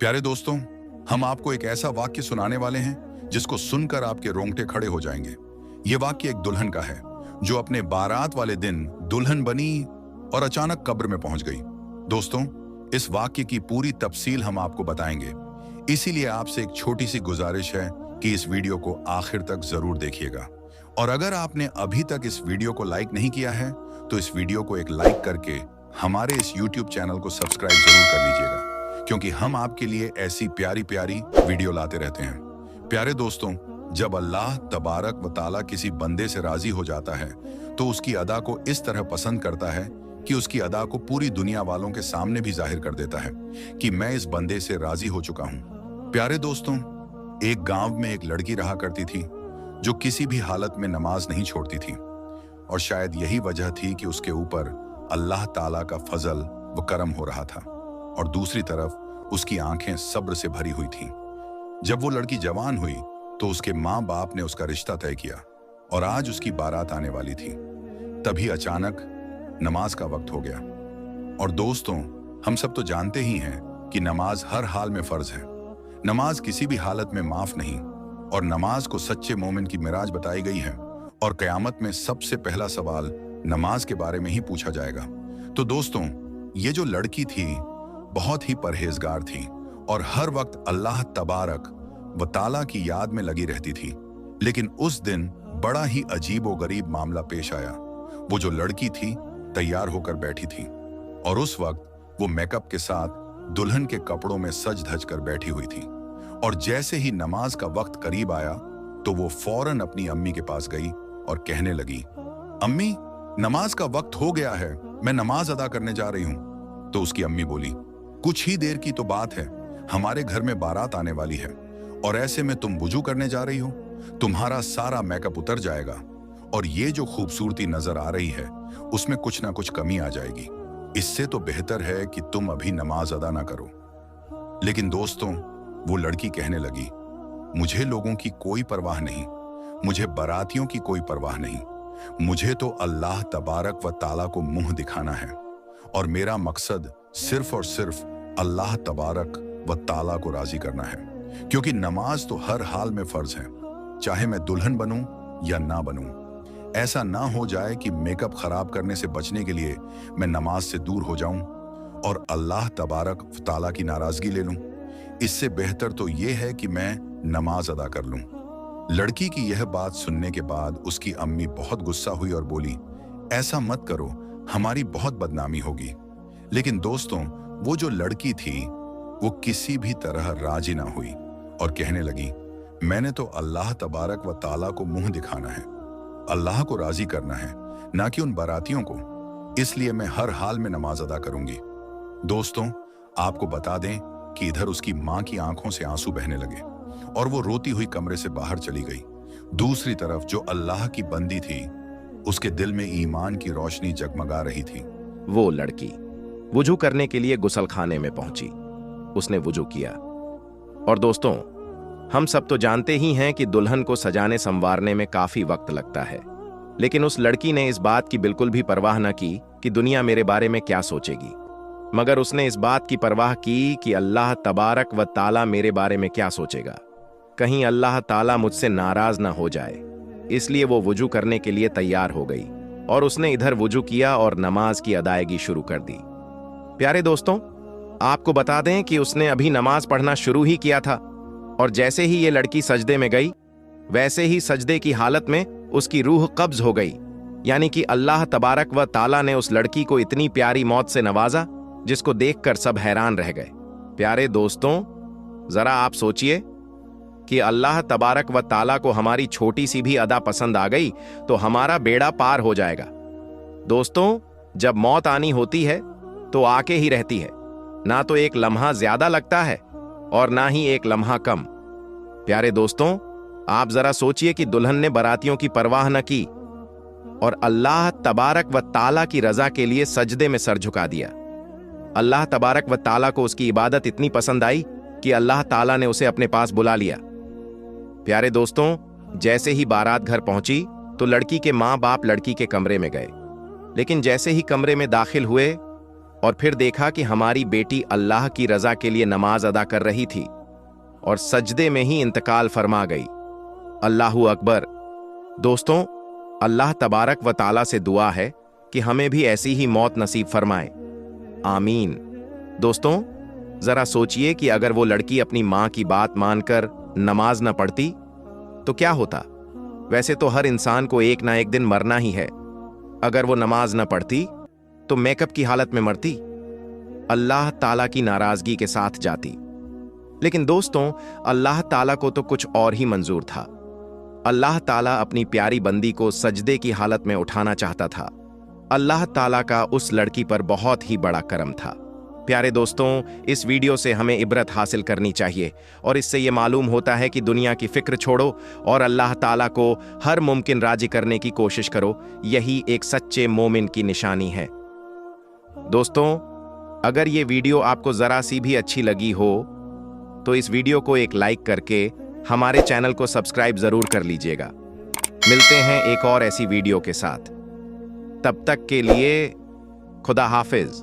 प्यारे दोस्तों, हम आपको एक ऐसा वाक्य सुनाने वाले हैं जिसको सुनकर आपके रोंगटे खड़े हो जाएंगे। ये वाक्य एक दुल्हन का है जो अपने बारात वाले दिन दुल्हन बनी और अचानक कब्र में पहुंच गई। दोस्तों, इस वाक्य की पूरी तफसील हम आपको बताएंगे, इसीलिए आपसे एक छोटी सी गुजारिश है कि इस वीडियो को आखिर तक जरूर देखिएगा। और अगर आपने अभी तक इस वीडियो को लाइक नहीं किया है तो इस वीडियो को एक लाइक करके हमारे इस YouTube चैनल को सब्सक्राइब जरूर कर लीजिएगा, क्योंकि हम आपके लिए ऐसी प्यारी प्यारी वीडियो लाते रहते हैं। प्यारे दोस्तों, जब अल्लाह तबारक व ताला किसी बंदे से राजी हो जाता है तो उसकी अदा को इस तरह पसंद करता है कि उसकी अदा को पूरी दुनिया वालों के सामने भी जाहिर कर देता है कि मैं इस बंदे से राजी हो चुका हूं। प्यारे दोस्तों, एक गांव में एक लड़की रहा करती थी जो किसी भी हालत में नमाज नहीं छोड़ती थी, और शायद यही वजह थी कि उसके ऊपर अल्लाह ताला का फजल व करम हो रहा था, और दूसरी तरफ उसकी आंखें सब्र से भरी हुई थीं। जब वो लड़की जवान हुई तो उसके माँ बाप ने उसका रिश्ता तय किया और आज उसकी बारात आने वाली थी। तभी अचानक नमाज का वक्त हो गया। और दोस्तों, हम सब तो जानते ही हैं कि नमाज हर हाल में फर्ज है। नमाज किसी भी हालत में माफ नहीं, और नमाज को सच्चे मोमिन की मिराज बताई गई है, और कयामत में सबसे पहला सवाल नमाज के बारे में ही पूछा जाएगा। तो दोस्तों, ये जो लड़की थी बहुत ही परहेजगार थी और हर वक्त अल्लाह तबारक व ताला की याद में लगी रहती थी। लेकिन उस दिन बड़ा ही अजीब व गरीब मामला पेश आया। वो जो लड़की थी तैयार होकर बैठी थी, और उस वक्त वो मेकअप के साथ दुल्हन के कपड़ों में सज धज कर बैठी हुई थी। और जैसे ही नमाज का वक्त करीब आया तो वो फौरन अपनी अम्मी के पास गई और कहने लगी, अम्मी, नमाज का वक्त हो गया है, मैं नमाज अदा करने जा रही हूं। तो उसकी अम्मी बोली, कुछ ही देर की तो बात है, हमारे घर में बारात आने वाली है, और ऐसे में तुम वुजू करने जा रही हो, तुम्हारा सारा मेकअप उतर जाएगा, और ये जो खूबसूरती नजर आ रही है उसमें कुछ ना कुछ कमी आ जाएगी। इससे तो बेहतर है कि तुम अभी नमाज अदा ना करो। लेकिन दोस्तों, वो लड़की कहने लगी, मुझे लोगों की कोई परवाह नहीं, मुझे बारातियों की कोई परवाह नहीं, मुझे तो अल्लाह तबारक व ताला को मुंह दिखाना है, और मेरा मकसद सिर्फ और सिर्फ अल्लाह तबारक व ताला को राजी करना है, क्योंकि नमाज तो हर हाल में फर्ज है, चाहे मैं दुल्हन बनूं या ना बनूं। ऐसा ना हो जाए कि मेकअप खराब करने से बचने के लिए मैं नमाज से दूर हो जाऊं और अल्लाह तबारक व ताला की नाराजगी ले लूं। इससे बेहतर तो यह है कि मैं नमाज अदा कर लूं। लड़की की यह बात सुनने के बाद उसकी अम्मी बहुत गुस्सा हुई और बोली, ऐसा मत करो, हमारी बहुत बदनामी होगी। लेकिन दोस्तों, वो जो लड़की थी वो किसी भी तरह राजी ना हुई और कहने लगी, मैंने तो अल्लाह तबारक व ताला को मुंह दिखाना है, अल्लाह को राजी करना है, ना कि उन बारातियों को, इसलिए मैं हर हाल में नमाज अदा करूंगी। दोस्तों, आपको बता दें कि इधर उसकी मां की आंखों से आंसू बहने लगे और वो रोती हुई कमरे से बाहर चली गई। दूसरी तरफ जो अल्लाह की बंदी थी, उसके दिल में ईमान की रोशनी जगमगा रही थी। वो लड़की वुजू करने के लिए गुसलखाने में पहुंची। उसने वुजू किया। और दोस्तों, हम सब तो जानते ही हैं कि दुल्हन को सजाने संवारने में काफी वक्त लगता है, लेकिन उस लड़की ने इस बात की बिल्कुल भी परवाह न की कि दुनिया मेरे बारे में क्या सोचेगी, मगर उसने इस बात की परवाह की कि अल्लाह तबारक व ताला मेरे बारे में क्या सोचेगा, कहीं अल्लाह ताला मुझसे नाराज ना हो जाए। इसलिए वो वुजू करने के लिए तैयार हो गई और उसने इधर वुजू किया और नमाज की अदायगी शुरू कर दी। प्यारे दोस्तों, आपको बता दें कि उसने अभी नमाज पढ़ना शुरू ही किया था, और जैसे ही ये लड़की सजदे में गई, वैसे ही सजदे की हालत में उसकी रूह कब्ज हो गई। यानी कि अल्लाह तबारक व ताला ने उस लड़की को इतनी प्यारी मौत से नवाजा जिसको देखकर सब हैरान रह गए। प्यारे दोस्तों, जरा आप सोचिए कि अल्लाह तबारक व ताला को हमारी छोटी सी भी अदा पसंद आ गई तो हमारा बेड़ा पार हो जाएगा। दोस्तों, जब मौत आनी होती है तो आके ही रहती है, ना तो एक लम्हा ज्यादा लगता है और ना ही एक लम्हा कम। प्यारे दोस्तों, आप जरा सोचिए कि दुल्हन ने बारातियों की परवाह न की और अल्लाह तबारक व ताला की रजा के लिए सजदे में सर झुका दिया। अल्लाह तबारक व ताला को उसकी इबादत इतनी पसंद आई कि अल्लाह ताला ने उसे अपने पास बुला लिया। प्यारे दोस्तों, जैसे ही बारात घर पहुंची तो लड़की के माँ बाप लड़की के कमरे में गए, लेकिन जैसे ही कमरे में दाखिल हुए और फिर देखा कि हमारी बेटी अल्लाह की रजा के लिए नमाज अदा कर रही थी और सजदे में ही इंतकाल फरमा गई। अल्लाहू अकबर। दोस्तों, अल्लाह तबारक व ताला से दुआ है कि हमें भी ऐसी ही मौत नसीब फरमाए, आमीन। दोस्तों, जरा सोचिए कि अगर वो लड़की अपनी मां की बात मानकर नमाज न पढ़ती तो क्या होता। वैसे तो हर इंसान को एक ना एक दिन मरना ही है। अगर वो नमाज न पढ़ती तो मेकअप की हालत में मरती, अल्लाह ताला की नाराजगी के साथ जाती। लेकिन दोस्तों, अल्लाह ताला को तो कुछ और ही मंजूर था। अल्लाह ताला अपनी प्यारी बंदी को सजदे की हालत में उठाना चाहता था। अल्लाह ताला का उस लड़की पर बहुत ही बड़ा करम था। प्यारे दोस्तों, इस वीडियो से हमें इबरत हासिल करनी चाहिए और इससे ये मालूम होता है कि दुनिया की फिक्र छोड़ो और अल्लाह ताला को हर मुमकिन राजी करने की कोशिश करो। यही एक सच्चे मोमिन की निशानी है। दोस्तों, अगर ये वीडियो आपको जरा सी भी अच्छी लगी हो तो इस वीडियो को एक लाइक करके हमारे चैनल को सब्सक्राइब जरूर कर लीजिएगा। मिलते हैं एक और ऐसी वीडियो के साथ। तब तक के लिए खुदा हाफिज।